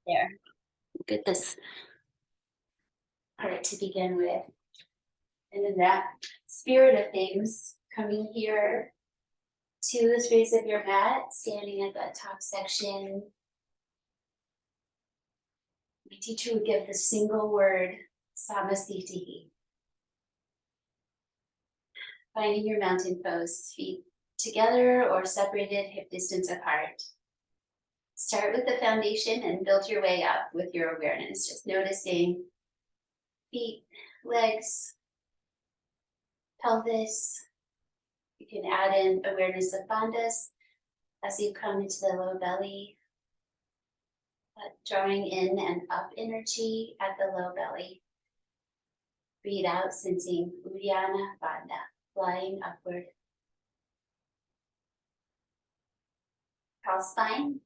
There. Get this part to begin with. And in that spirit of things, coming here to the space of your mat, standing at that top section. My teacher would give the single word, samasthiti. Finding your mountain pose, feet together or separated, hip distance apart. Start with the foundation and build your way up with your awareness, just noticing feet, legs, pelvis. You can add in awareness of bandhas as you come into the low belly, but drawing in and up energy at the low belly. Breathe out, sensing Uddiyana Bandha, flying upward. Cross spine,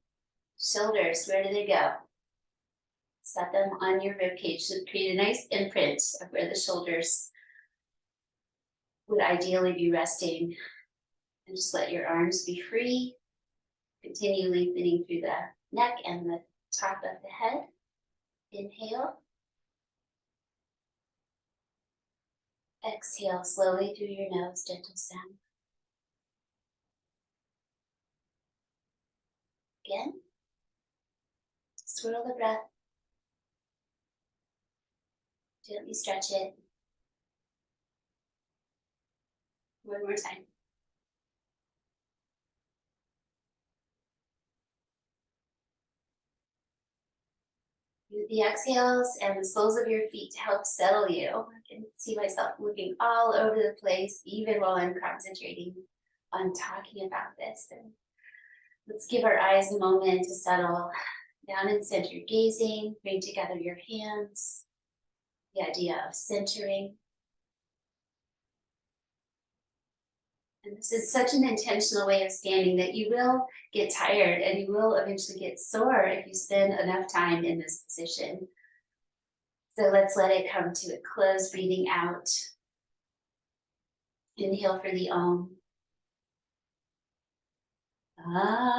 shoulders, where do they go? Set them on your ribcage to create a nice imprint of where the shoulders would ideally be resting. And just let your arms be free. Continue lengthening through the neck and the top of the head. Inhale. Exhale slowly through your nose, gentle sound. Again. Swirl the breath. Gently stretch it. One more time. Use the exhales and the soles of your feet to help settle you. I can see myself looking all over the place, even while I'm concentrating on talking about this. And let's give our eyes a moment to settle down and center, gazing. Bring together your hands. The idea of centering. And this is such an intentional way of standing that you will get tired and you will eventually get sore if you spend enough time in this position. So let's let it come to a close, breathing out. Inhale for the Om. Ah.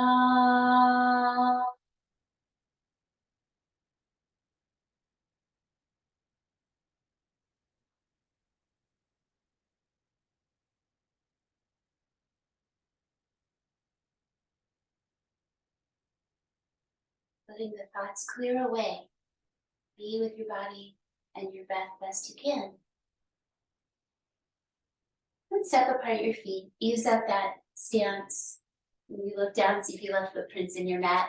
Letting the thoughts clear away. Be with your body and your breath best you can. And step apart your feet. Ease up that stance. When you look down, see if you left footprints in your mat.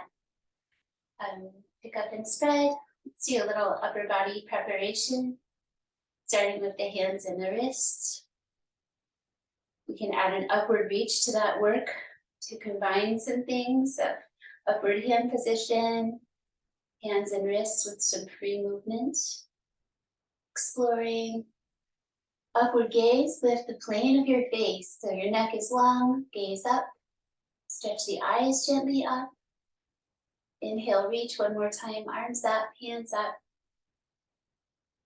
Pick up and spread. Let's do a little upper body preparation, starting with the hands and the wrists. We can add an upward reach to that work to combine some things of upward hand position, hands and wrists with some free movement. Exploring upward gaze, lift the plane of your face so your neck is long, gaze up, stretch the eyes gently up. Inhale, reach one more time, arms up, hands up.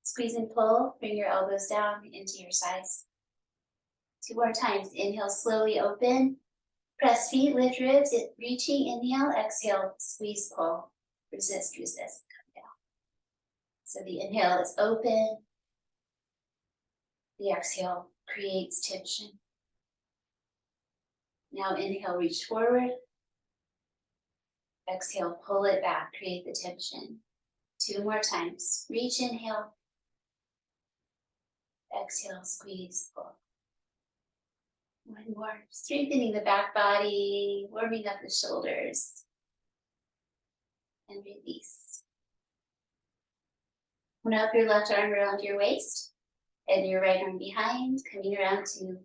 Squeeze and pull, bring your elbows down into your sides. 2 more times, inhale, slowly open. Press feet, lift ribs, reaching, inhale, exhale, squeeze, pull. Resist, resist, come down. So the inhale is open. The exhale creates tension. Now inhale, reach forward. Exhale, pull it back, create the tension. 2 more times. Reach, inhale. Exhale, squeeze, pull. 1 more. Strengthening the back body, warming up the shoulders. And release. Wrap your left arm around your waist and your right arm behind, coming around to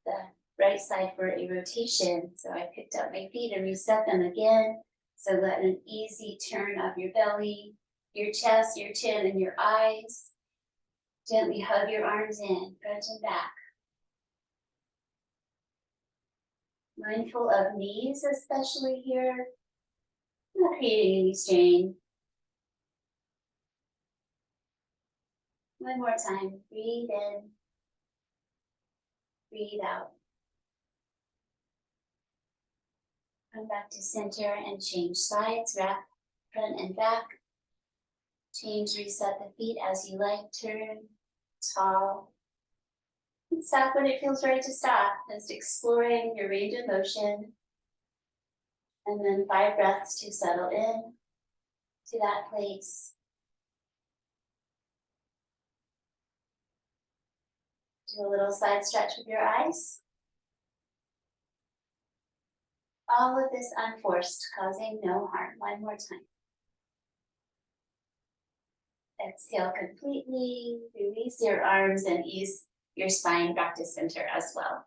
the right side for a rotation. So I picked up my feet and reset them again. So let an easy turn of your belly, your chest, your chin, and your eyes. Gently hug your arms in, front and back. Mindful of knees, especially here. Not creating any strain. 1 more time. Breathe in. Breathe out. Come back to center and change sides. Wrap front and back. Change, reset the feet as you like. Turn, tall. And stop when it feels right to stop. Just exploring your range of motion. And then 5 breaths to settle in to that place. Do a little side stretch with your eyes. All of this unforced, causing no harm. One more time. Exhale completely. Release your arms and ease your spine back to center as well.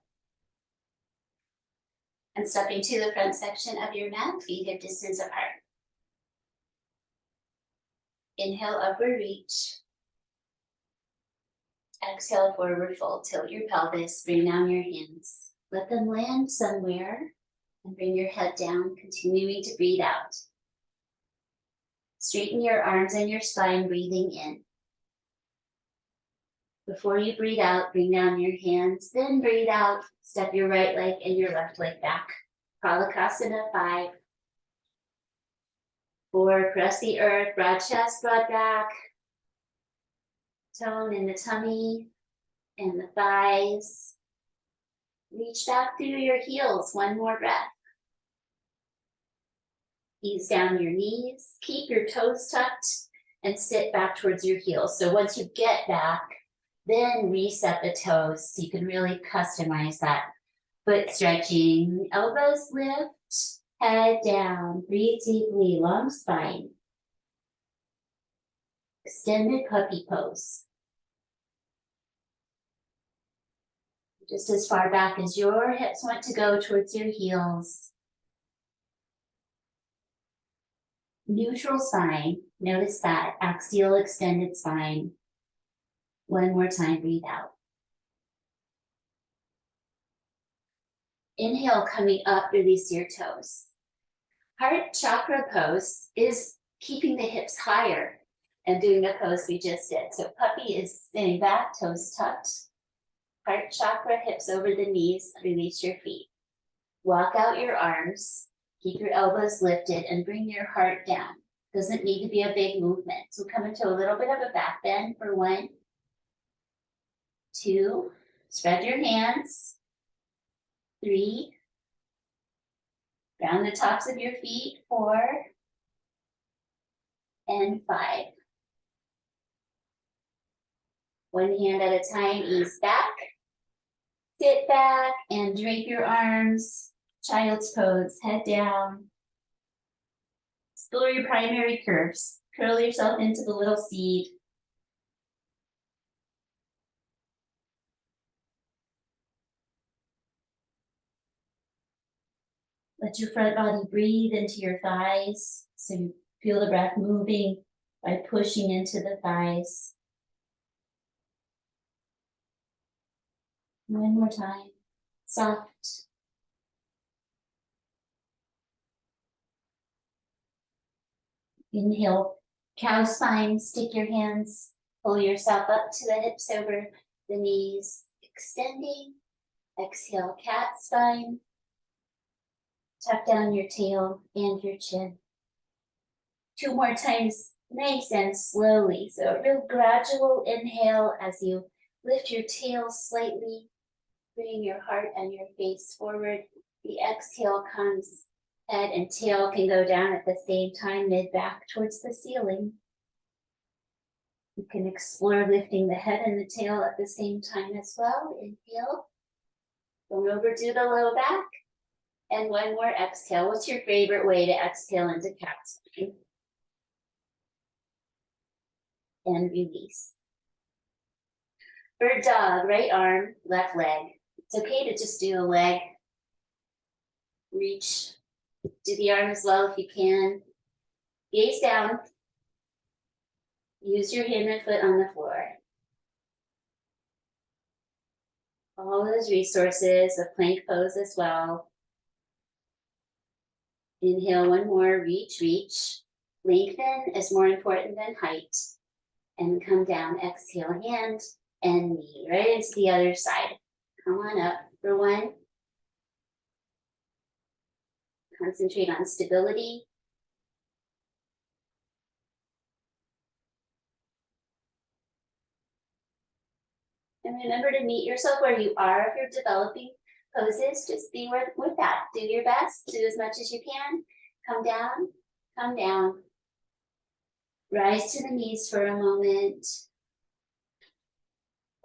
And stepping to the front section of your mat, feet hip distance apart. Inhale, upward reach. Exhale, forward fold. Tilt your pelvis, bring down your hands. Let them land somewhere and bring your head down, continuing to breathe out. Straighten your arms and your spine, breathing in. Before you breathe out, bring down your hands, then breathe out. Step your right leg and your left leg back. Palakasana 5. 4, press the earth, broad chest, broad back. Tone in the tummy and the thighs. Reach back through your heels, one more breath. Ease down your knees, keep your toes tucked, and sit back towards your heels. So once you get back, then reset the toes so you can really customize that. Foot stretching, elbows lift, head down, breathe deeply, long spine. Extended puppy pose. Just as far back as your hips want to go towards your heels. Neutral spine, notice that, axial extended spine. One more time, breathe out. Inhale, coming up, release your toes. Heart chakra pose is keeping the hips higher and doing the pose we just did. So puppy is sitting back, toes tucked. Heart chakra, hips over the knees, release your feet. Walk out your arms, keep your elbows lifted and bring your heart down. Doesn't need to be a big movement. So come into a little bit of a back bend for 1, 2, spread your hands, 3, round the tops of your feet, 4, and 5. One hand at a time, ease back, sit back and drape your arms, child's pose, head down. Explore your primary curves. Curl yourself into the little seed. Let your front body breathe into your thighs. So you feel the breath moving by pushing into the thighs. One more time. Soft. Inhale, cow spine, stick your hands, pull yourself up to the hips over the knees, extending. Exhale, cat spine. Tuck down your tail and your chin. 2 more times, nice and slowly. So a real gradual inhale as you lift your tail slightly, bringing your heart and your face forward. The exhale comes, head and tail can go down at the same time, mid back towards the ceiling. You can explore lifting the head and the tail at the same time as well. Inhale. Don't overdo the low back. And one more exhale. What's your favorite way to exhale into cat spine? And release. Bird dog, right arm, left leg. It's okay to just do a leg. Reach, do the arm as well if you can. Gaze down. Use your hand and foot on the floor. All those resources, a plank pose as well. Inhale, one more, reach, reach. Lengthen is more important than height. And come down, exhale, hand and knee, right into the other side. Come on up for 1. Concentrate on stability. And remember to meet yourself where you are. If you're developing poses, just be with that. Do your best, do as much as you can. Come down, come down. Rise to the knees for a moment.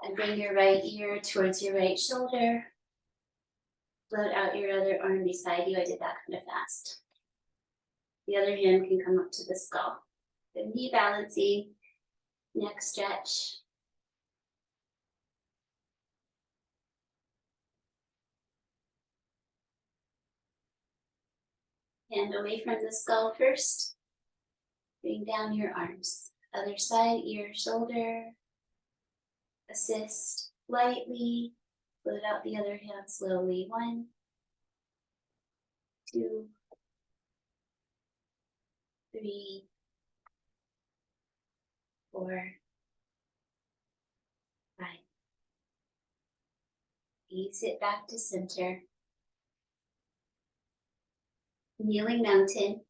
And bring your right ear towards your right shoulder. Float out your other arm beside you. I did that kind of fast. The other hand can come up to the skull. Good knee balancing, neck stretch. Hand away from the skull first. Bring down your arms. Other side, ear, shoulder. Assist lightly. Float out the other hand slowly. 1, 2, 3, 4, 5. Ease it back to center. Kneeling mountain.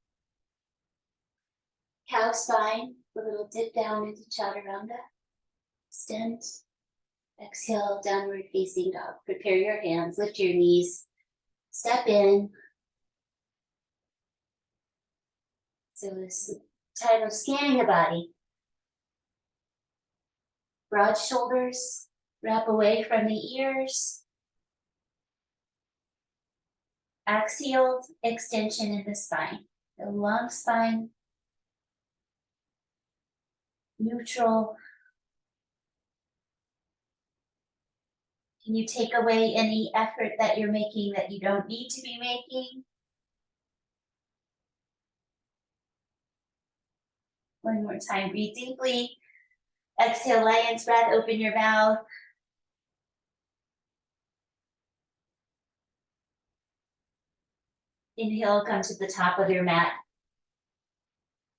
Cow spine, a little dip down into chaturanga. Extend. Exhale, downward facing dog. Prepare your hands, lift your knees. Step in. So this time of scanning the body. Broad shoulders, wrap away from the ears. Axial extension in the spine. The long spine. Neutral. Can you take away any effort that you're making that you don't need to be making? One more time, breathe deeply. Exhale, lion's breath, open your mouth. Inhale, come to the top of your mat.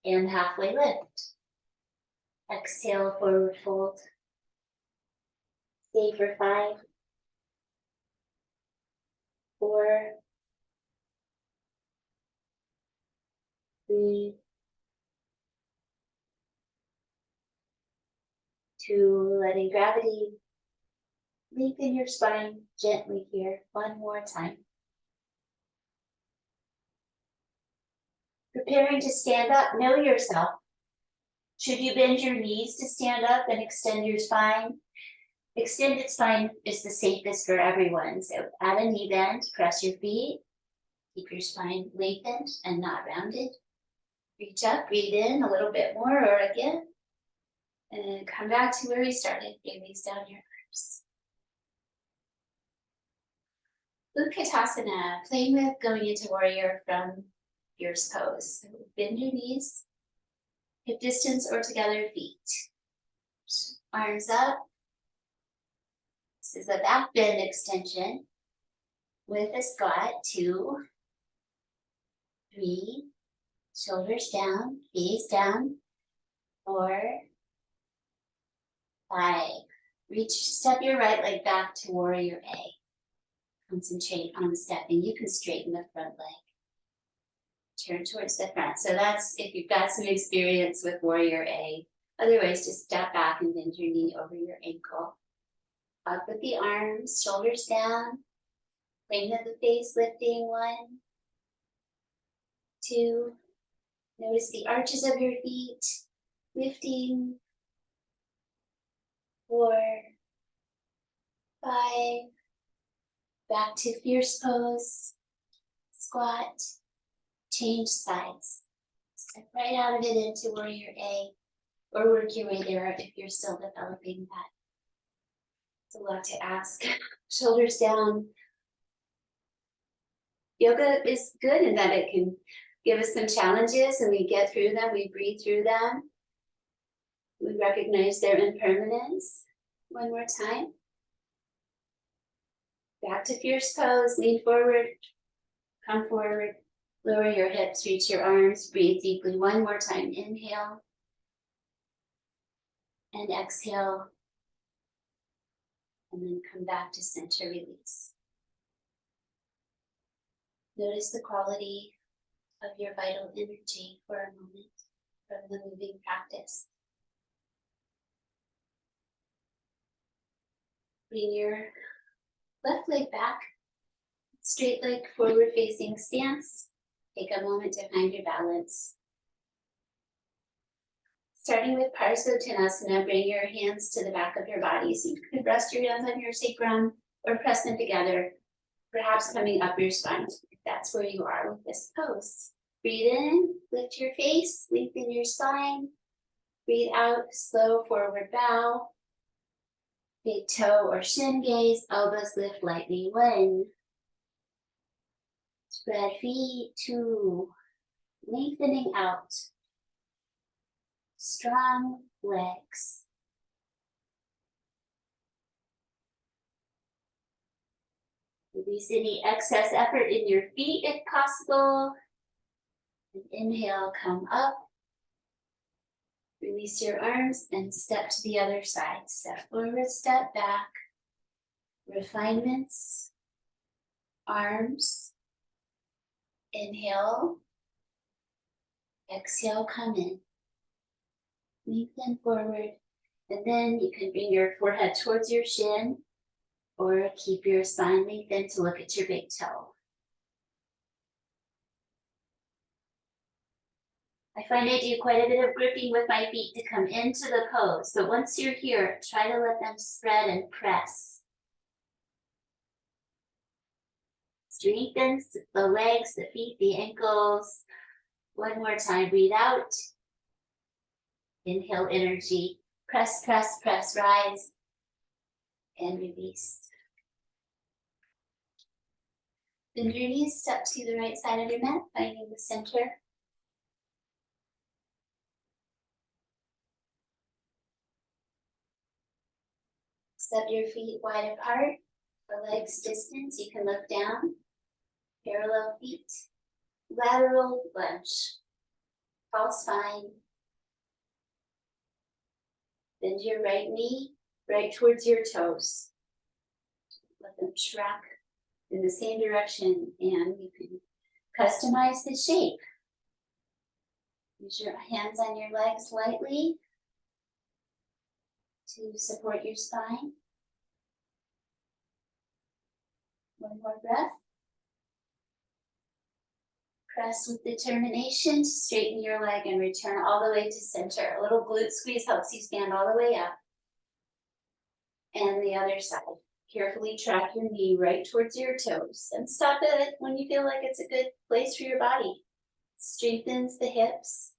And halfway lift. Exhale, forward fold. Stay for 5, 4, 3, 2, letting gravity lengthen your spine gently here. One more time. Preparing to stand up, know yourself. Should you bend your knees to stand up and extend your spine? Extended spine is the safest for everyone. So at a knee bend, press your feet. Keep your spine lengthened and not rounded. Reach up, breathe in a little bit more or again. And then come back to where we started. Release down your arms. Utkatasana, playing with going into warrior from fierce pose. So bend your knees, hip distance or together feet. Arms up. This is a back bend extension with a squat. 2, 3, shoulders down, gaze down. 4, 5. Reach, step your right leg back to warrior A. Concentrate on stepping. You can straighten the front leg. Turn towards the front. So that's if you've got some experience with warrior A. Otherwise, just step back and bend your knee over your ankle. Up with the arms, shoulders down. Plane of the face lifting. 1, 2. Notice the arches of your feet. Lifting. 4, 5. Back to fierce pose. Squat. Change sides. Step right out of it into warrior A. Or work your way there if you're still developing that. It's a lot to ask. Shoulders down. Yoga is good in that it can give us some challenges and we get through them, we breathe through them. We recognize their impermanence. One more time. Back to fierce pose, lean forward, come forward, lower your hips, reach your arms, breathe deeply. One more time, inhale. And exhale. And then come back to center, release. Notice the quality of your vital energy for a moment from the moving practice. Bring your left leg back, straight leg forward facing stance. Take a moment to find your balance. Starting with Parsvottanasana, bring your hands to the back of your body. So you could rest your hands on your sacrum or press them together, perhaps coming up your spine, if that's where you are with this pose. Breathe in, lift your face, lengthen your spine. Breathe out, slow forward bow. Big toe or shin gaze, elbows lift lightly. 1. Spread feet. 2. Lengthening out. Strong legs. Release any excess effort in your feet if possible. And inhale, come up. Release your arms and step to the other side. Step forward, step back. Refinements. Arms. Inhale. Exhale, come in. Lengthen forward. And then you can bring your forehead towards your shin or keep your spine lengthened to look at your big toe. I find I do quite a bit of gripping with my feet to come into the pose, but once you're here, try to let them spread and press. Strengthen the legs, the feet, the ankles. One more time, breathe out. Inhale energy, press, press, press, rise, and release. Bend your knees, step to the right side of your mat, finding the center. Step your feet wide apart, the legs distance, you can look down. Parallel feet, lateral lunge, false spine. Bend your right knee right towards your toes. Let them track in the same direction, and you can customize the shape. Use your hands on your legs lightly to support your spine. One more breath. Press with determination to straighten your leg and return all the way to center. A little glute squeeze helps you stand all the way up. And the other side. Carefully track your knee right towards your toes and stop it when you feel like it's a good place for your body. Strengthens the hips,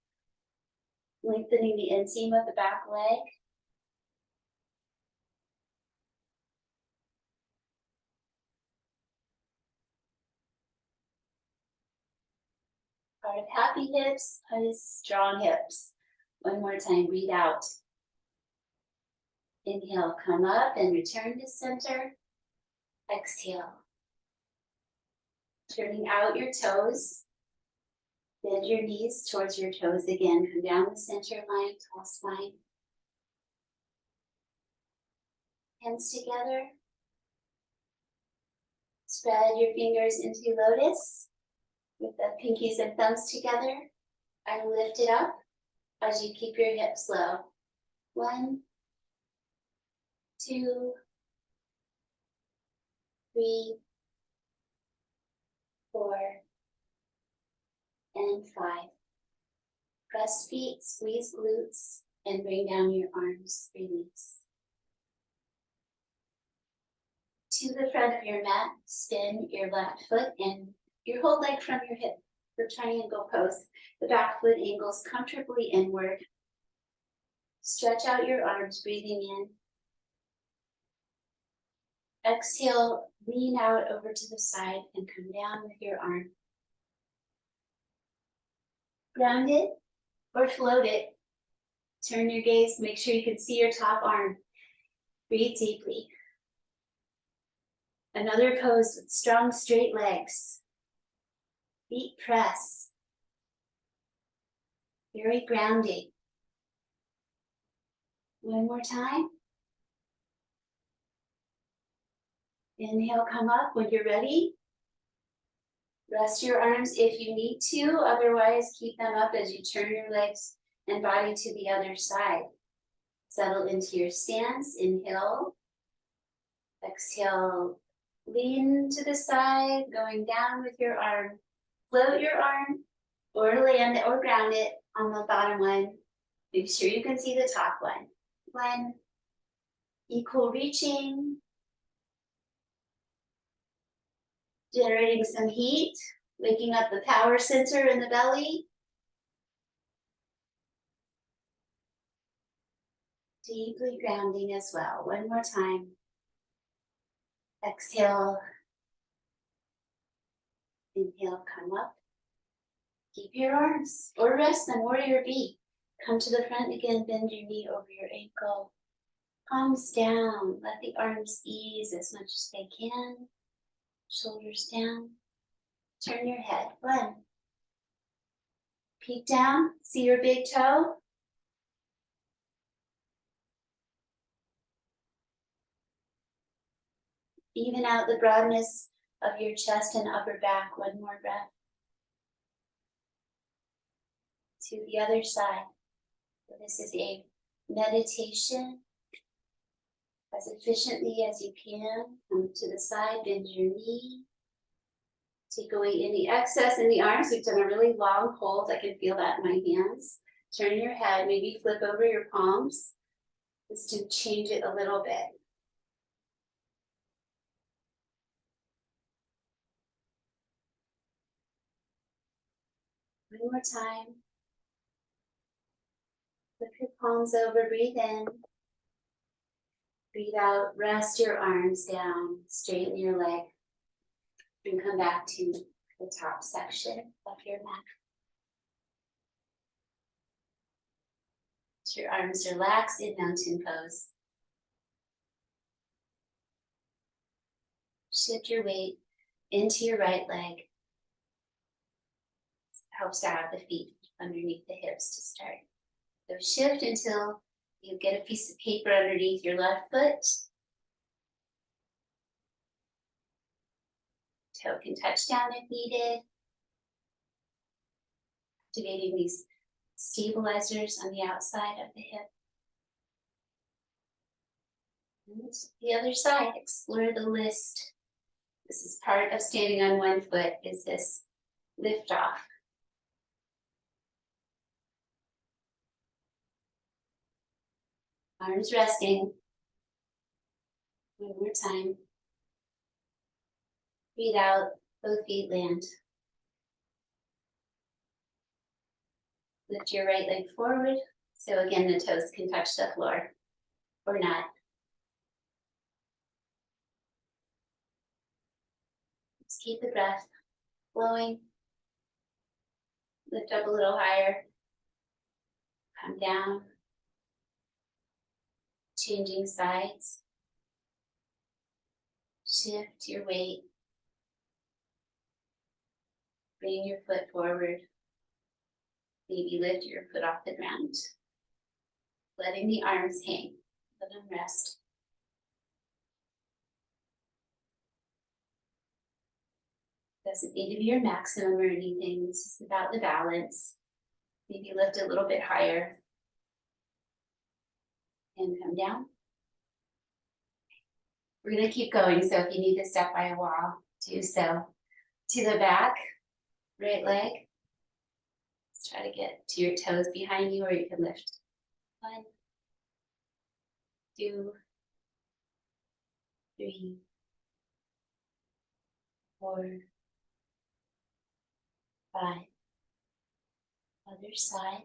lengthening the inseam of the back leg. Part of happy hips is strong hips. One more time, breathe out. Inhale, come up and return to center. Exhale. Turning out your toes. Bend your knees towards your toes again. Come down the center line, tall spine. Hands together. Spread your fingers into lotus with the pinkies and thumbs together. And lift it up as you keep your hips low. 1, 2, 3, 4, and 5. Press feet, squeeze glutes, and bring down your arms, release. To the front of your mat, spin your left foot and your whole leg from your hip for triangle pose. The back foot angles comfortably inward. Stretch out your arms, breathing in. Exhale, lean out over to the side and come down with your arm. Ground it or float it. Turn your gaze, make sure you can see your top arm. Breathe deeply. Another pose with strong straight legs. Feet press. Very grounding. One more time. Inhale, come up when you're ready. Rest your arms if you need to, otherwise keep them up as you turn your legs and body to the other side. Settle into your stance, inhale. Exhale, lean to the side, going down with your arm. Float your arm or land it or ground it on the bottom one. Make sure you can see the top one. One, equal reaching, generating some heat, waking up the power center in the belly. Deeply grounding as well. One more time. Exhale. Inhale, come up. Keep your arms or rest them, warrior B. Come to the front again, bend your knee over your ankle. Palms down, let the arms ease as much as they can. Shoulders down. Turn your head. One. Peek down, see your big toe. Even out the broadness of your chest and upper back. One more breath. To the other side. So this is a meditation. As efficiently as you can. Come to the side, bend your knee. Take away any excess in the arms. We've done a really long hold. I can feel that in my hands. Turn your head, maybe flip over your palms, just to change it a little bit. One more time. Flip your palms over, breathe in. Breathe out, rest your arms down, straighten your leg, and come back to the top section of your mat. Let your arms relax in mountain pose. Shift your weight into your right leg. Helps to have the feet underneath the hips to start. So shift until you get a piece of paper underneath your left foot. Toe can touch down if needed. Activating these stabilizers on the outside of the hip. And the other side, explore the list. This is part of standing on one foot, is this lift off. Arms resting. One more time. Breathe out, both feet land. Lift your right leg forward. So again, the toes can touch the floor or not. Just keep the breath flowing. Lift up a little higher. Come down. Changing sides. Shift your weight. Bring your foot forward. Maybe lift your foot off the ground. Letting the arms hang. Let them rest. Doesn't need to be your maximum or anything. This is about the balance. Maybe lift a little bit higher. And come down. We're going to keep going, so if you need to step by a wall, do so. To the back, right leg. Let's try to get to your toes behind you, or you can lift. 1, 2, 3, 4, 5. Other side.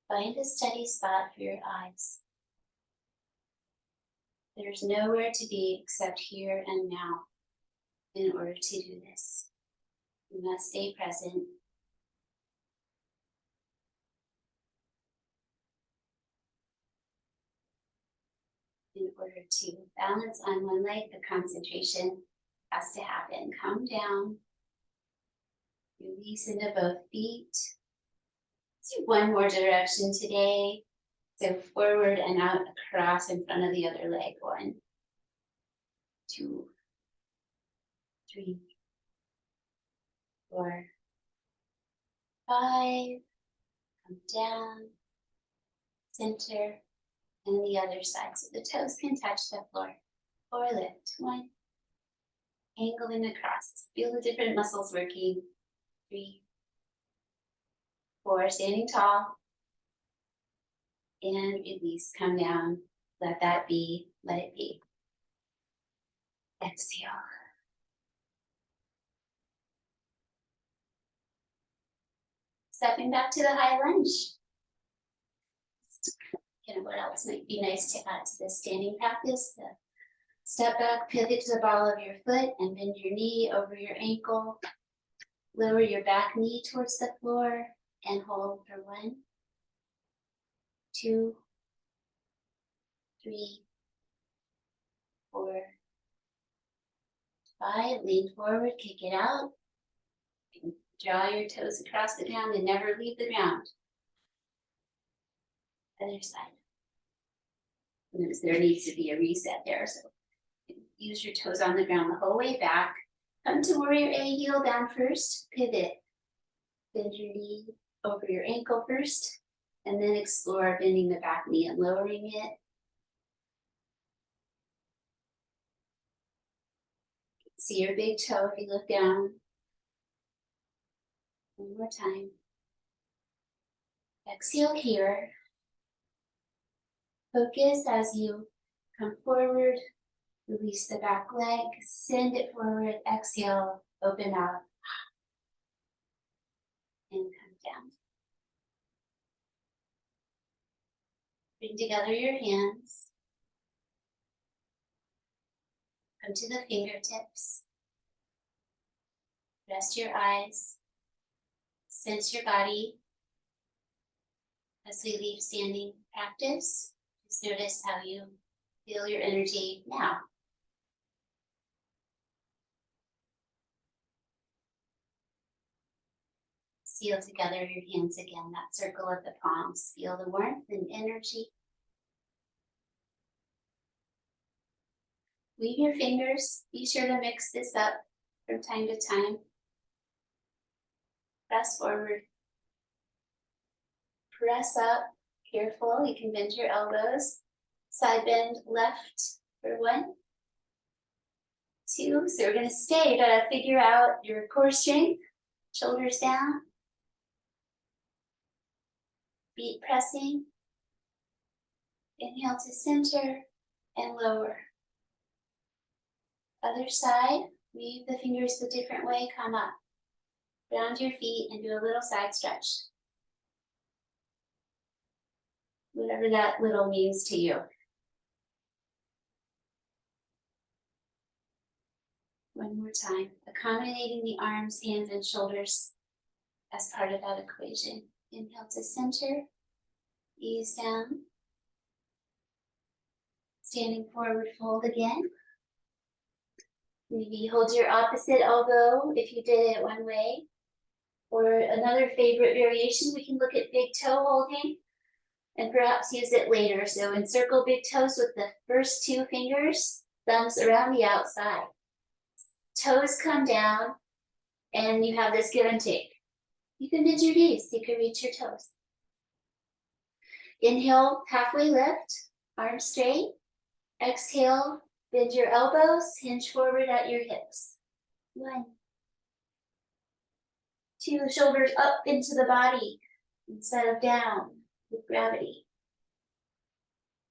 Find a steady spot for your eyes. There's nowhere to be except here and now in order to do this. You must stay present. In order to balance on one leg, the concentration has to happen. Come down. Release into both feet. Let's do one more direction today. So forward and out across in front of the other leg. 1, 2, 3, 4, 5. Come down. Center. And the other side. So the toes can touch the floor. or lift. 1, angling across. Feel the different muscles working. 3, 4, standing tall. And release, come down. Let that be, let it be. Exhale. Stepping back to the high lunge. What else might be nice to add to this standing practice? The step back, pivot to the ball of your foot and bend your knee over your ankle. Lower your back knee towards the floor and hold for 1, 2, 3, 4, 5. Lean forward, kick it out. Draw your toes across the ground and never leave the ground. Other side. Notice there needs to be a reset there, so use your toes on the ground the whole way back. Come to warrior A, heel down first, pivot. Bend your knee over your ankle first, and then explore bending the back knee and lowering it. See your big toe if you look down. One more time. Exhale here. Focus as you come forward. Release the back leg, send it forward, exhale, open up, and come down. Bring together your hands. Come to the fingertips. Rest your eyes. Sense your body. As we leave standing practice, just notice how you feel your energy now. Seal together your hands again, that circle of the palms. Feel the warmth and energy. Weave your fingers. Be sure to mix this up from time to time. Press forward. Press up. Careful, you can bend your elbows. Side bend left for 1, 2. So we're going to stay. You got to figure out your core strength. Shoulders down. Feet pressing. Inhale to center and lower. Other side, weave the fingers the different way, come up. Ground your feet and do a little side stretch. Whatever that little means to you. One more time, accommodating the arms, hands, and shoulders as part of that equation. Inhale to center, ease down. Standing forward, fold again. Maybe hold your opposite elbow if you did it one way. Or another favorite variation, we can look at big toe holding and perhaps use it later. So encircle big toes with the first 2 fingers, thumbs around the outside. Toes come down and you have this give and take. You can bend your knees, you can reach your toes. Inhale, halfway lift, arms straight. Exhale, bend your elbows, hinge forward at your hips. 1, 2, shoulders up into the body instead of down with gravity.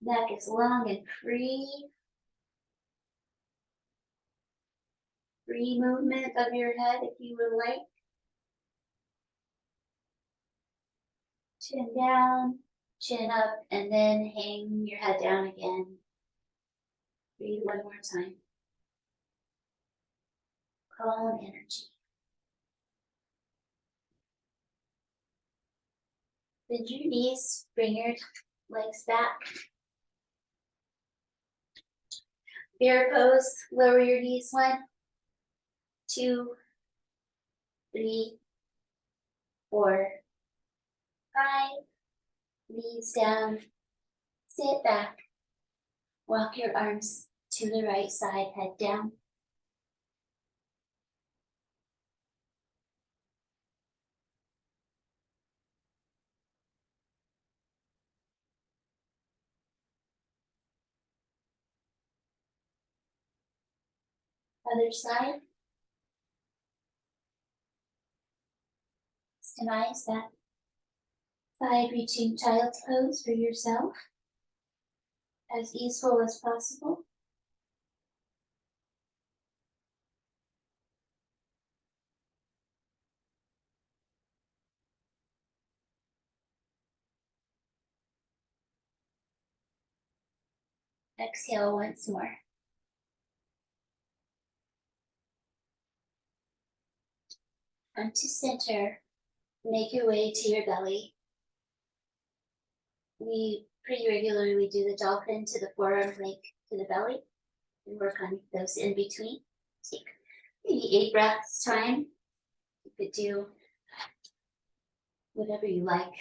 Neck is long and free. Free movement of your head if you would like. Chin down, chin up, and then hang your head down again. Breathe one more time. Calm energy. Bend your knees, bring your legs back. Bear pose, lower your knees. 1, 2, 3, 4, 5. Knees down, sit back. Walk your arms to the right side, head down. Other side. Customize that side reaching child's pose for yourself, as easeful as possible. Exhale once more. Come to center. Make your way to your belly. We pretty regularly do the dolphin to the forearm link to the belly and work on those in between. Take maybe 8 breaths time. You could do whatever you like.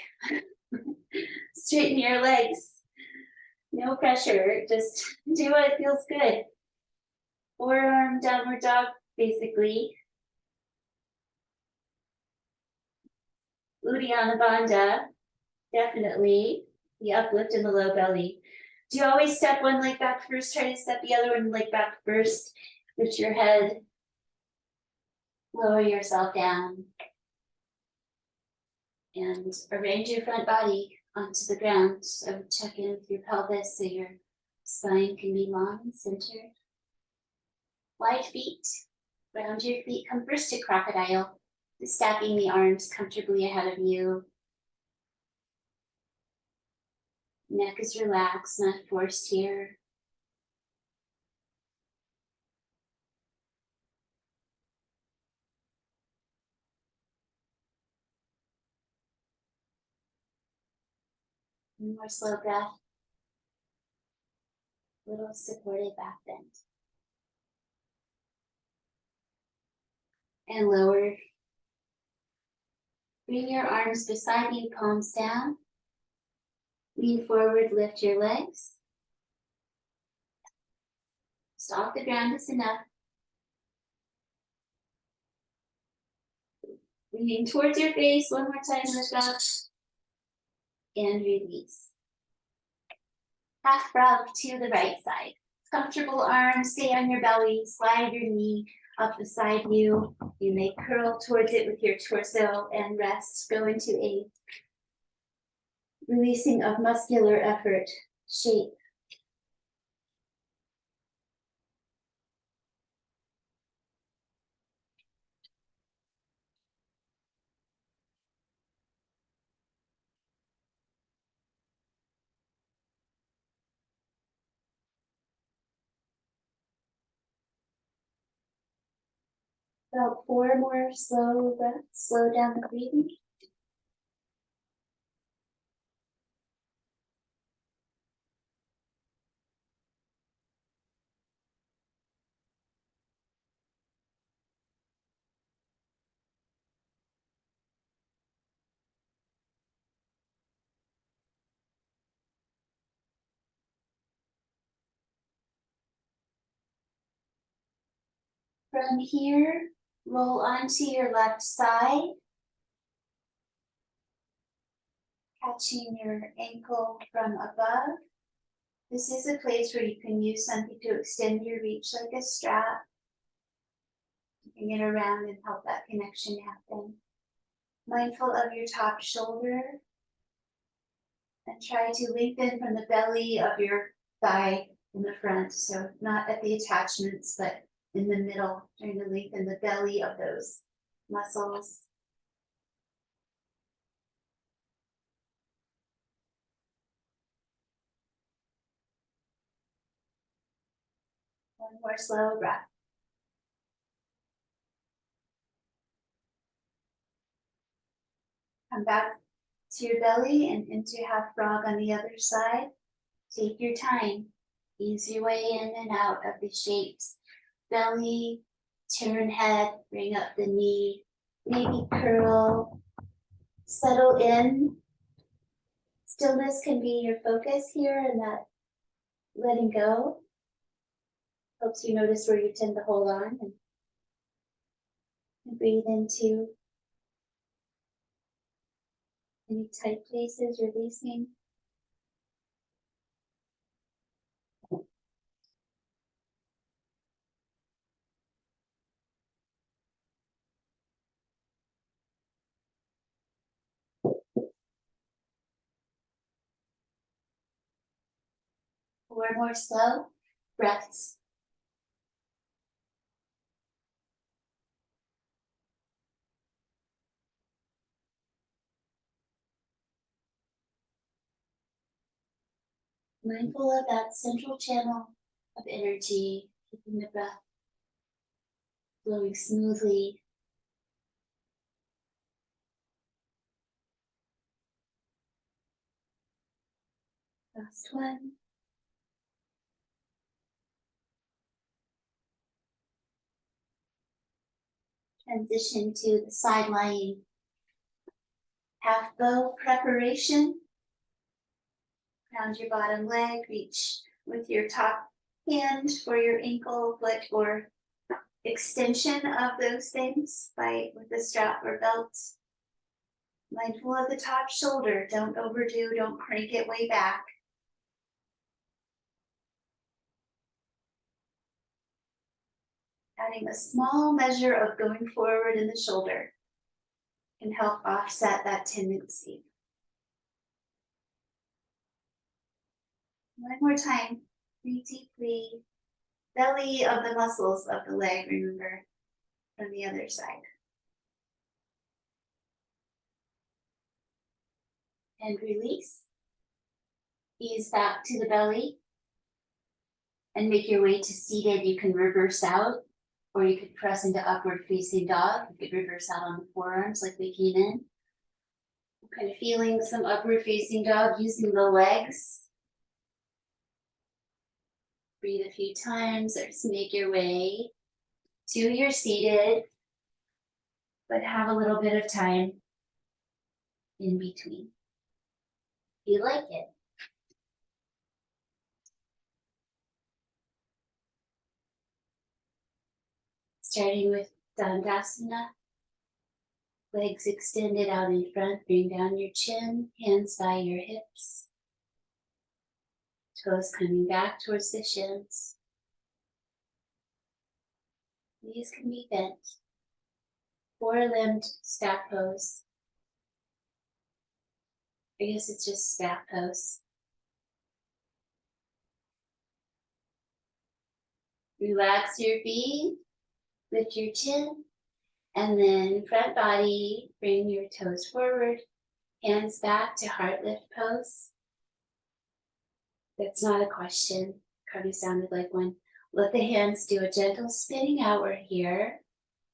Straighten your legs. No pressure, just do what feels good. Forearm downward dog, basically. Uddiyana Bandha, definitely. The uplift in the low belly. Do you always step one leg back first? Try to step the other one leg back first. Lift your head. Lower yourself down. And arrange your front body onto the ground. So check in with your pelvis so your spine can be long and centered. Wide feet. Round your feet. Come first to crocodile. Just stacking the arms comfortably ahead of you. Neck is relaxed, not forced here. One more slow breath. Little supported back bend. And lower. Bring your arms beside you, palms down. Lean forward, lift your legs. Just off the ground is enough. Leaning towards your face, one more time, lift up. And release. Half frog to the right side. Comfortable arms, stay on your belly, slide your knee up beside you. You may curl towards it with your torso and rest. Go into a releasing of muscular effort shape. About 4 more slow breaths. Slow down the breathing. From here, roll onto your left side, catching your ankle from above. This is a place where you can use something to extend your reach like a strap. Bring it around and help that connection happen. Mindful of your top shoulder. And try to lengthen from the belly of your thigh in the front. So not at the attachments, but in the middle, trying to lengthen the belly of those muscles. One more slow breath. Come back to your belly and into half frog on the other side. Take your time. Ease your way in and out of the shapes. Belly, turn head, bring up the knee, maybe curl, settle in. Stillness can be your focus here, and that letting go helps you notice where you tend to hold on and breathe into any tight places, releasing. 4 more slow breaths. Mindful of that central channel of energy, keeping the breath flowing smoothly. Last one. Transition to the side lying half bow preparation. Round your bottom leg, reach with your top hand for your ankle, foot, or extension of those things with the strap or belt. Mindful of the top shoulder, don't overdo, don't crank it way back. Adding a small measure of going forward in the shoulder can help offset that tendency. One more time, breathe deeply. Belly of the muscles of the leg, remember, from the other side. And release. Ease back to the belly. And make your way to seated. You can reverse out, or you could press into upward facing dog. You could reverse out on the forearms like we came in. Kind of feeling some upward facing dog using the legs. Breathe a few times, or just make your way to your seated, but have a little bit of time in between. You like it. Starting with Dandasana. Legs extended out in front, bring down your chin, hands by your hips. Toes coming back towards the shins. Knees can be bent. Four-limbed stack pose. I guess it's just stack pose. Relax your feet, lift your chin, and then front body, bring your toes forward, hands back to heart lift pose. That's not a question. Kind of sounded like one. Let the hands do a gentle spinning outward here.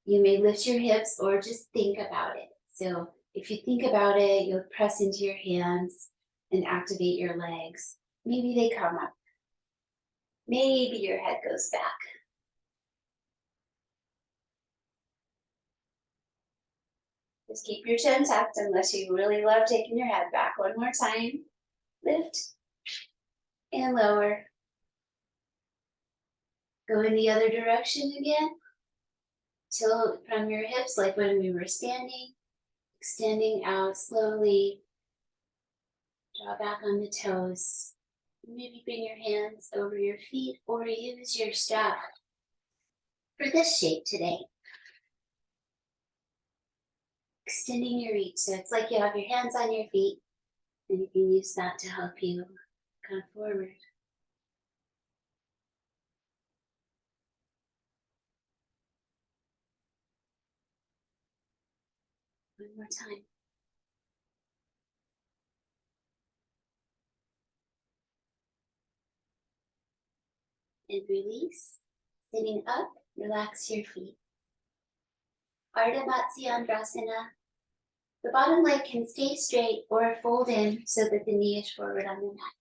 You may lift your hips or just think about it. So if you think about it, you'll press into your hands and activate your legs. Maybe they come up. Maybe your head goes back. Just keep your chin tucked unless you really love taking your head back. One more time. Lift and lower. Go in the other direction again. Tilt from your hips like when we were standing. Extending out slowly. Draw back on the toes. Maybe bring your hands over your feet or use your strap for this shape today. Extending your reach, so it's like you have your hands on your feet and you can use that to help you come forward. One more time. And release. Sitting up, relax your feet. Ardha Matsyendrasana. The bottom leg can stay straight or fold in so that the knee is forward on the mat.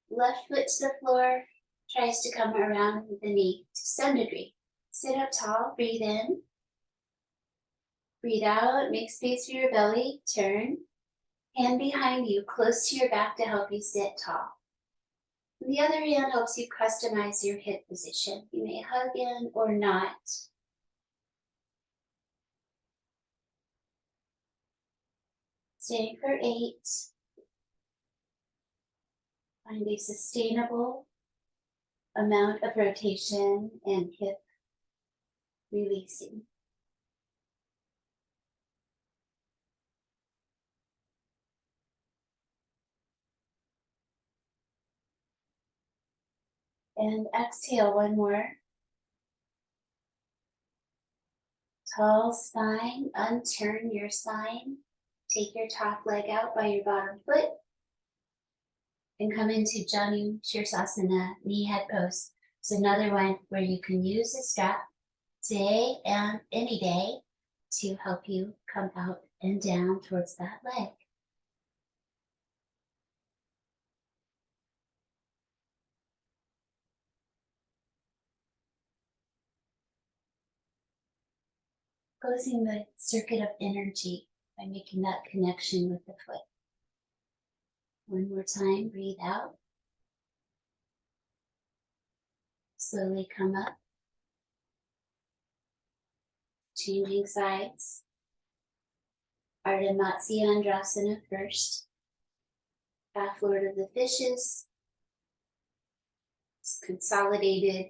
Left foot to the floor, tries to come around with the knee to some degree. Sit up tall, breathe in. Breathe out, make space for your belly, turn. Hand behind you, close to your back to help you sit tall. And the other hand helps you customize your hip position. You may hug in or not. Stay for 8. Find a sustainable amount of rotation and hip releasing. And exhale one more. Tall spine, unturn your spine. Take your top leg out by your bottom foot and come into Janu Shirsasana, knee head pose. It's another one where you can use a strap today and any day to help you come out and down towards that leg. Closing the circuit of energy by making that connection with the foot. One more time, breathe out. Slowly come up. Changing sides. Ardha Matsyendrasana first. Half Lord of the Fishes. Consolidated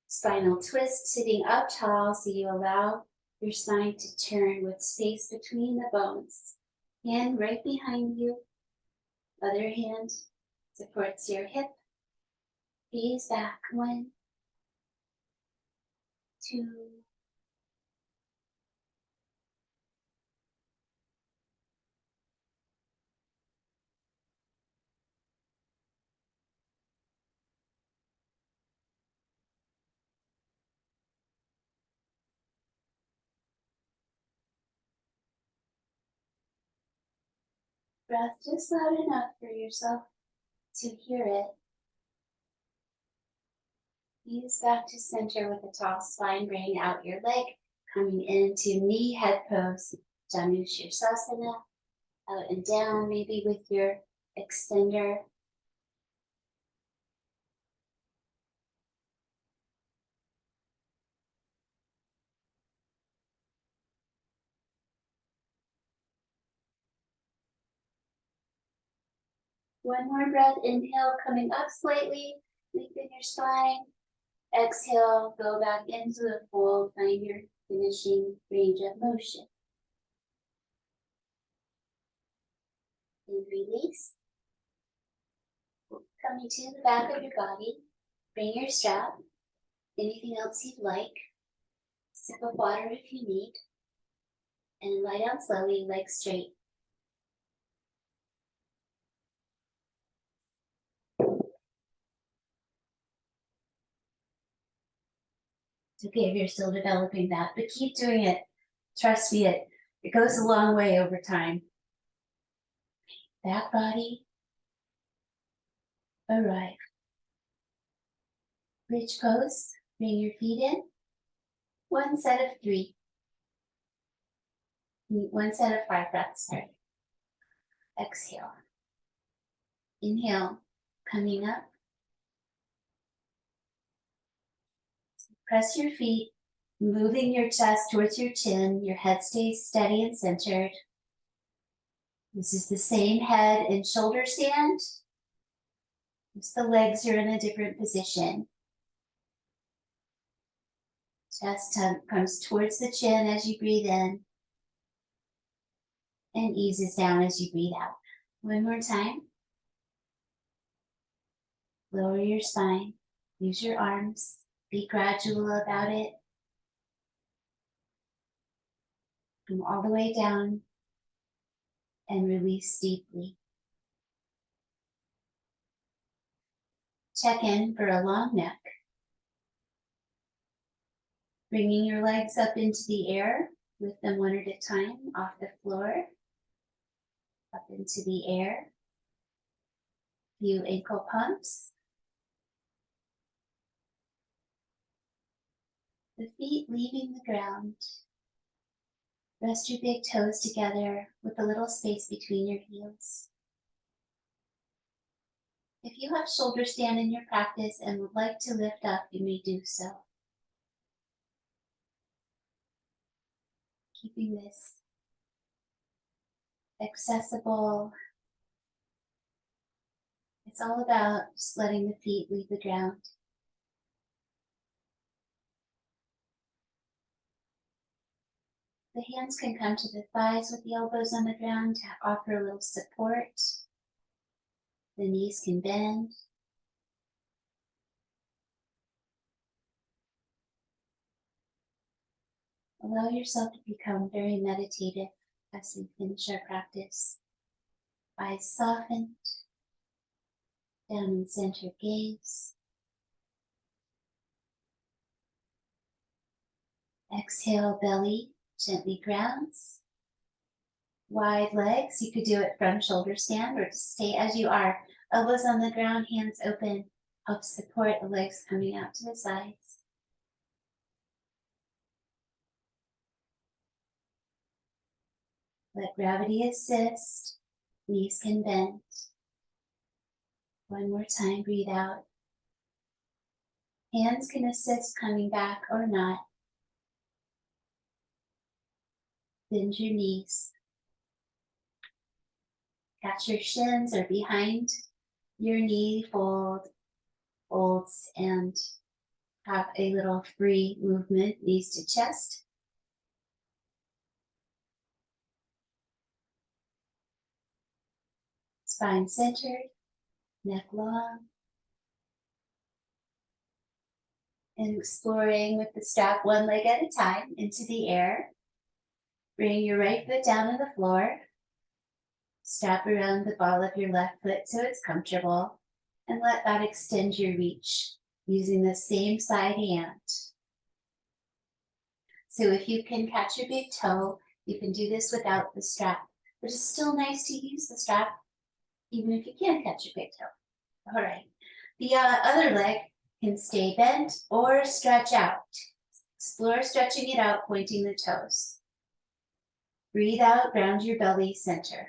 spinal twist, sitting up tall so you allow your spine to turn with space between the bones. Hand right behind you. Other hand supports your hip. Gaze back. 1, 2, breath just loud enough for yourself to hear it. Ease back to center with a tall spine, bring out your leg, coming into knee head pose, Janu Shirsasana, out and down, maybe with your extender. One more breath, inhale, coming up slightly, lengthen your spine. Exhale, go back into the fold, find your finishing range of motion. And release. Coming to the back of your body, bring your strap, anything else you'd like. Sip of water if you need. And lie down slowly, legs straight. It's okay if you're still developing that, but keep doing it. Trust me, it goes a long way over time. Back body, arrive. Bridge pose, bring your feet in. 1 set of 3. 1 set of 5 breaths, sorry. Exhale. Inhale, coming up. Press your feet, moving your chest towards your chin. Your head stays steady and centered. This is the same head and shoulder stand. Just the legs are in a different position. Chest comes towards the chin as you breathe in and eases down as you breathe out. One more time. Lower your spine. Use your arms. Be gradual about it. Come all the way down and release deeply. Check in for a long neck. Bringing your legs up into the air, lift them one at a time off the floor, up into the air. Few ankle pumps. The feet leaving the ground. Rest your big toes together with a little space between your heels. If you have shoulder stand in your practice and would like to lift up, you may do so. Keeping this accessible. It's all about just letting the feet leave the ground. The hands can come to the thighs with the elbows on the ground to offer a little support. The knees can bend. Allow yourself to become very meditative as we finish our practice. Eyes softened, down and center gaze. Exhale, belly gently grounds. Wide legs, you could do it from shoulder stand or just stay as you are. Elbows on the ground, hands open. Help support the legs coming out to the sides. Let gravity assist. Knees can bend. One more time, breathe out. Hands can assist coming back or not. Bend your knees. Catch your shins or behind your knee folds and have a little free movement, knees to chest. Spine centered, neck long. And exploring with the strap one leg at a time into the air. Bring your right foot down to the floor. Strap around the ball of your left foot so it's comfortable. And let that extend your reach using the same side hand. So if you can catch your big toe, you can do this without the strap. But it's still nice to use the strap, even if you can't catch your big toe. All right. The other leg can stay bent or stretch out. Explore stretching it out, pointing the toes. Breathe out, ground your belly center.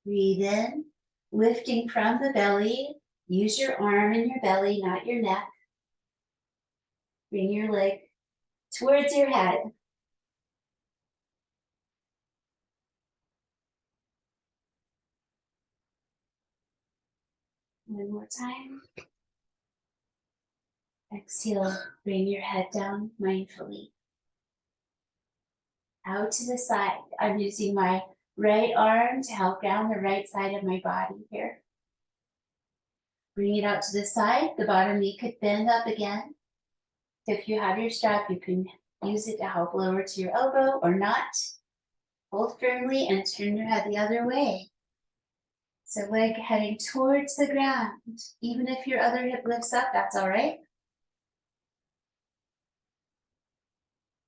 Breathe in, lifting from the belly. Use your arm and your belly, not your neck. Bring your leg towards your head. One more time. Exhale, bring your head down mindfully. Out to the side. I'm using my right arm to help ground the right side of my body here. Bring it out to the side. The bottom knee could bend up again. If you have your strap, you can use it to help lower to your elbow or not. Hold firmly and turn your head the other way. So leg heading towards the ground. Even if your other hip lifts up, that's all right.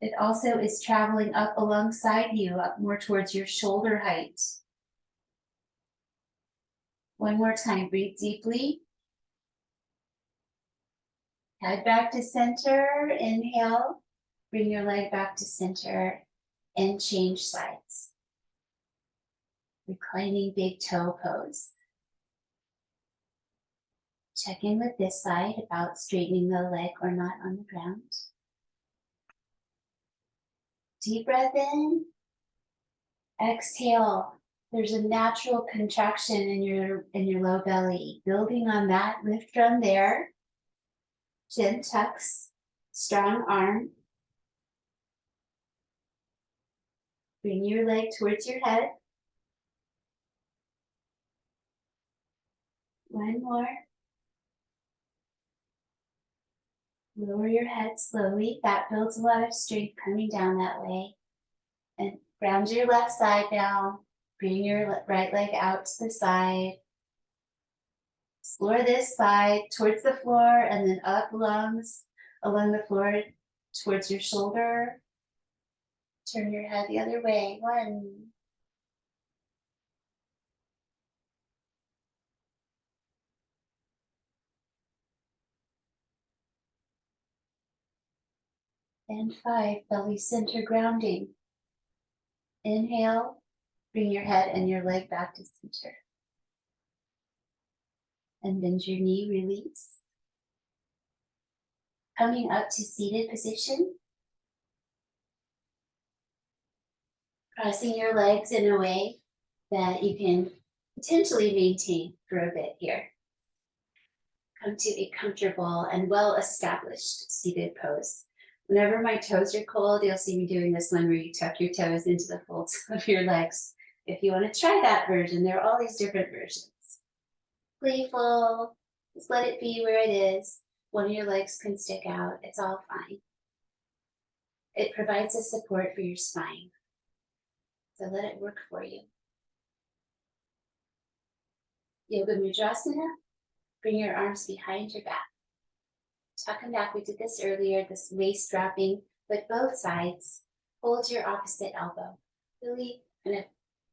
It also is traveling up alongside you, up more towards your shoulder height. One more time, breathe deeply. Head back to center, inhale. Bring your leg back to center and change sides. Reclining big toe pose. Check in with this side about straightening the leg or not on the ground. Deep breath in. Exhale. There's a natural contraction in your low belly. Building on that, lift from there. Chin tucks, strong arm. Bring your leg towards your head. One more. Lower your head slowly. That builds a lot of strength coming down that way. And ground your left side down. Bring your right leg out to the side. Explore this side towards the floor and then up along the floor towards your shoulder. Turn your head the other way. 1. And 5, belly center grounding. Inhale, bring your head and your leg back to center. And bend your knee, release. Coming up to seated position. Crossing your legs in a way that you can potentially maintain for a bit here. Come to a comfortable and well-established seated pose. Whenever my toes are cold, you'll see me doing this one where you tuck your toes into the folds of your legs. If you want to try that version, there are all these different versions. Playful, just let it be where it is. One of your legs can stick out, it's all fine. It provides a support for your spine. So let it work for you. Yoga Mudrasana, bring your arms behind your back. Tuck them back. We did this earlier, this waist dropping, but both sides. Hold your opposite elbow. Really kind of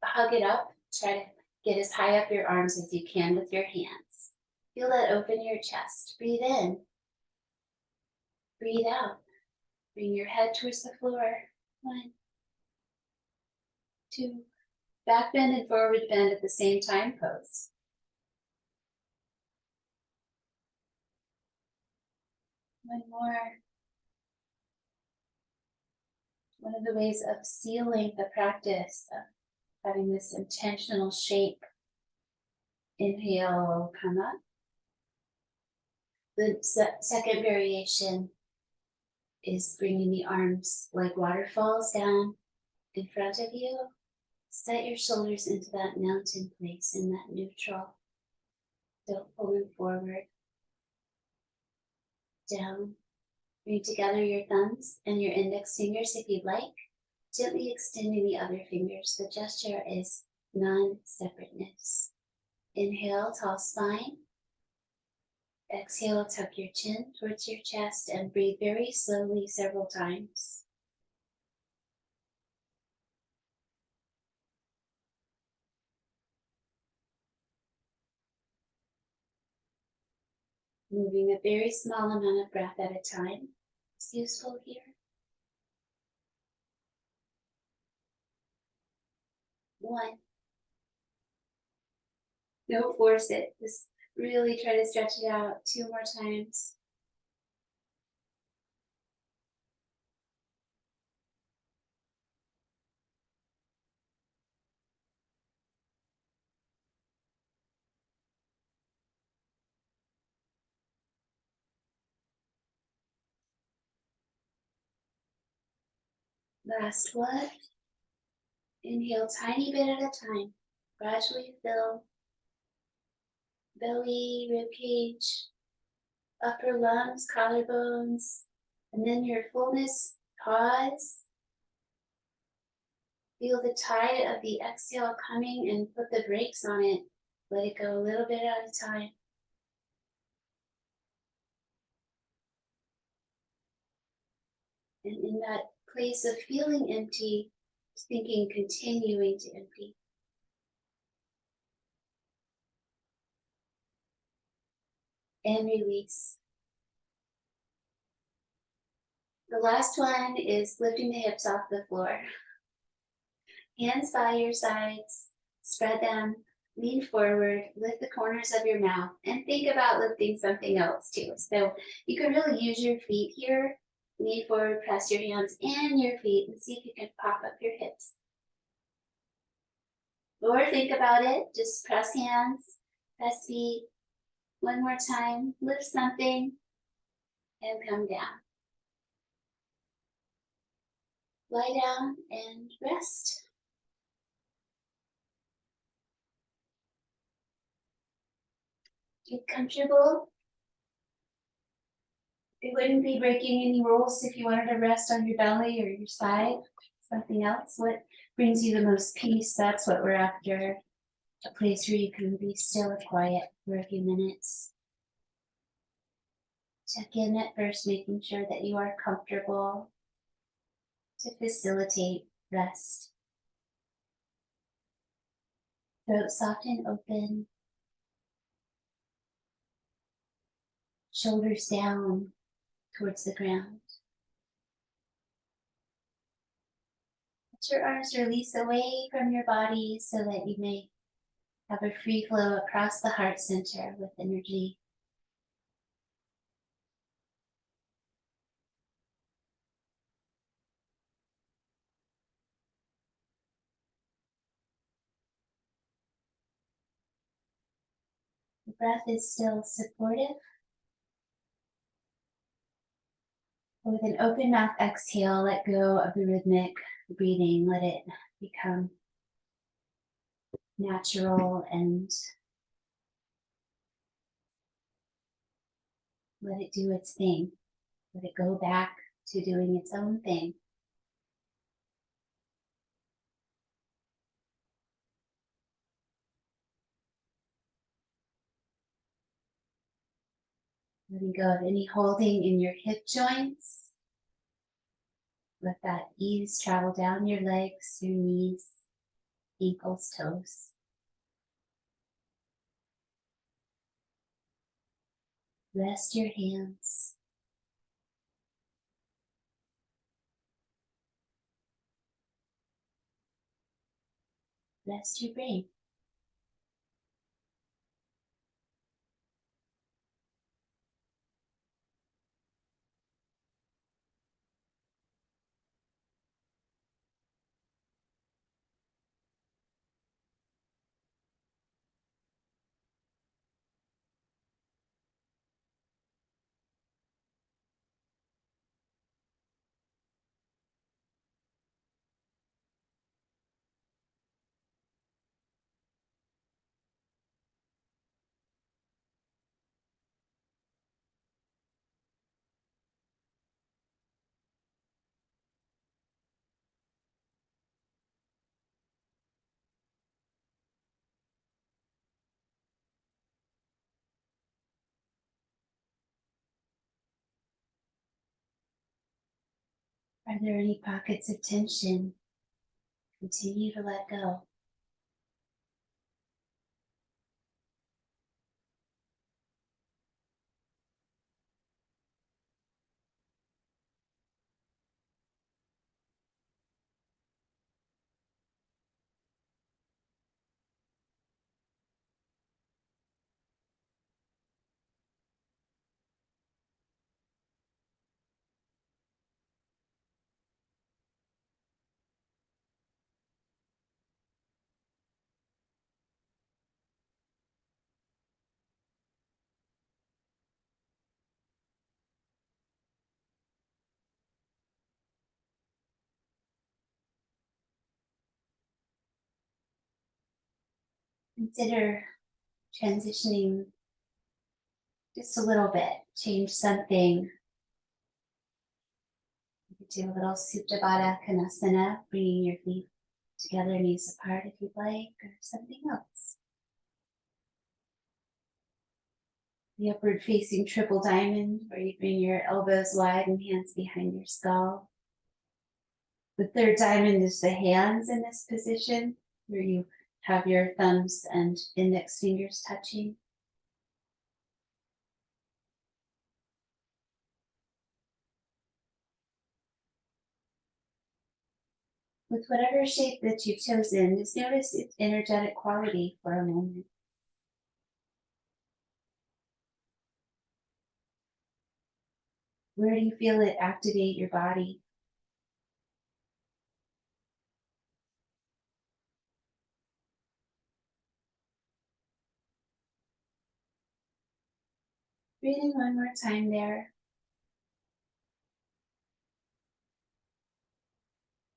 hug it up. Try to get as high up your arms as you can with your hands. Feel that open your chest. Breathe in. Breathe out. Bring your head towards the floor. 1, 2. Back bend and forward bend at the same time pose. One more. One of the ways of sealing the practice of having this intentional shape. Inhale, come up. The second variation is bringing the arms like waterfalls down in front of you. Set your shoulders into that mountain place in that neutral. Don't pull them forward. Down. Bring together your thumbs and your index fingers if you'd like. Gently extending the other fingers. The gesture is non-separateness. Inhale, tall spine. Exhale, tuck your chin towards your chest and breathe very slowly several times. Moving a very small amount of breath at a time is useful here. 1. Don't force it. Just really try to stretch it out. 2 more times. Last one. Inhale, tiny bit at a time. Gradually fill belly, rib cage, upper lungs, collarbones, and then your fullness, pause. Feel the tide of the exhale coming and put the brakes on it. Let it go a little bit at a time. And in that place of feeling empty, thinking continuing to empty. And release. The last one is lifting the hips off the floor. Hands by your sides, spread them, lean forward, lift the corners of your mouth, and think about lifting something else too. So you can really use your feet here. Lean forward, press your hands and your feet, and see if you can pop up your hips. Or think about it, just press hands, press feet. One more time, lift something, and come down. Lie down and rest. Get comfortable. It wouldn't be breaking any rules if you wanted to rest on your belly or your side. Something else. What brings you the most peace? That's what we're after. A place where you can be still and quiet for a few minutes. Check in at first, making sure that you are comfortable to facilitate rest. Throat soft and open. Shoulders down towards the ground. Let your arms release away from your body so that you may have a free flow across the heart center with energy. The breath is still supportive. With an open mouth exhale, let go of the rhythmic breathing. Let it become natural and let it do its thing. Let it go back to doing its own thing. Letting go of any holding in your hip joints. Let that ease travel down your legs, your knees, ankles, toes. Rest your hands. Rest your brain. Are there any pockets of tension? Continue to let go. Consider transitioning just a little bit. Change something. You could do a little Supta Baddha Konasana, bringing your feet together, knees apart if you'd like, or something else. The upward facing triple diamond, where you bring your elbows wide and hands behind your skull. The third diamond is the hands in this position, where you have your thumbs and index fingers touching. With whatever shape that you've chosen, just notice its energetic quality for a moment. Where do you feel it activate your body? Breathe in one more time there.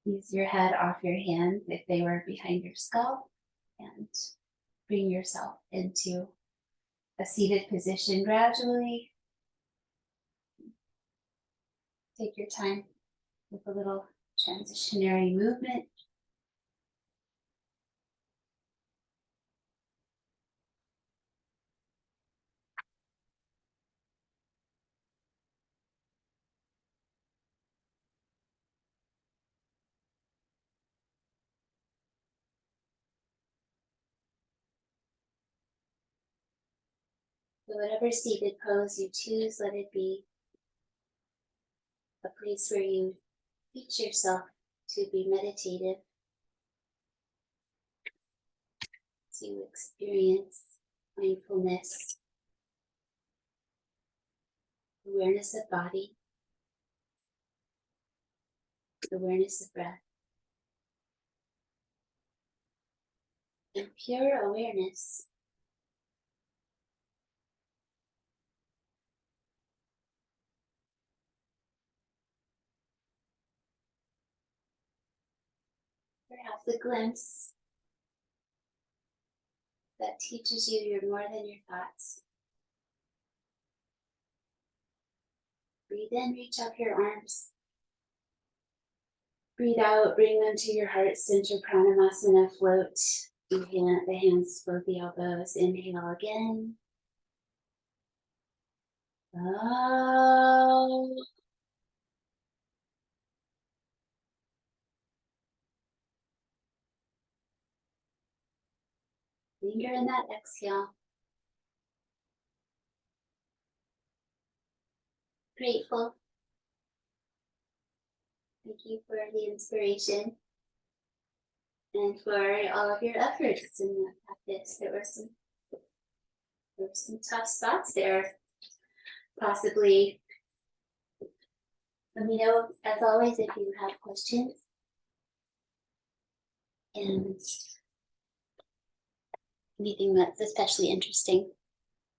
Ease your head off your hands if they were behind your skull, and bring yourself into a seated position gradually. Take your time with a little transitionary movement. So whatever seated pose you choose, let it be a place where you teach yourself to be meditative, to experience mindfulness, awareness of body, awareness of breath, and pure awareness. Perhaps a glimpse that teaches you you're more than your thoughts. Breathe in, reach up your arms. Breathe out, bring them to your heart center, Pranamasana, float the hands, float the elbows. Inhale again. Oh. Linger in that exhale. Grateful. Thank you for the inspiration and for all of your efforts in that practice. There were some tough spots there. Possibly. Let me know, as always, if you have questions. And anything that's especially interesting.